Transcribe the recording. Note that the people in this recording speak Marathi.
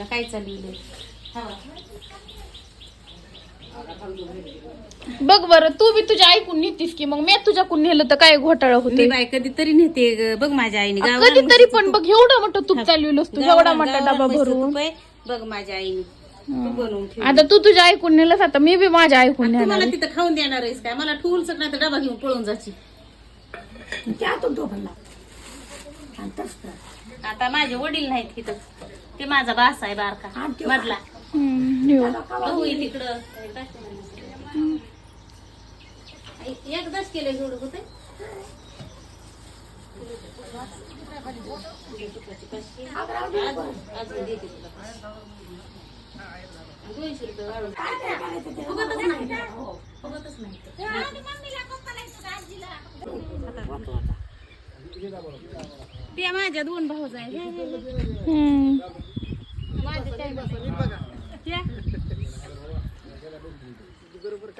काय चाललंय बघ बरं, तू बी तुझ्या ऐकून नेतीस की, मग मी तुझ्याकडून नेलं तर काय घोटाळा होते? बाय कधीतरी नेते बघ माझ्या आईने कधीतरी पण बघ, एवढा मोठा तूप चालवलंस तू, एवढा मोठा डबा भरून. बघ माझ्या आईने तू बनवून ठेव. आता तू तुझ्या ऐकून नेलंस, आता मी बी माझ्या ऐकून नेणार मला आहे. तिथं खाऊन देणार आहेस काय? मला ठेवून सगळं डबा घेऊन पळून जायची. आता माझे वडील नाहीत तिथं, ते माझा बास आहे बारका मधला. भाऊ आहे तिकडं. एकदाच केलं एवढं होत. अजून देते तुला 200 रुपये वाढून. फुगतच नाही. फुगतच नाही. ते माझ्या 2 भाऊ आहे. माझ्या काय बरोबर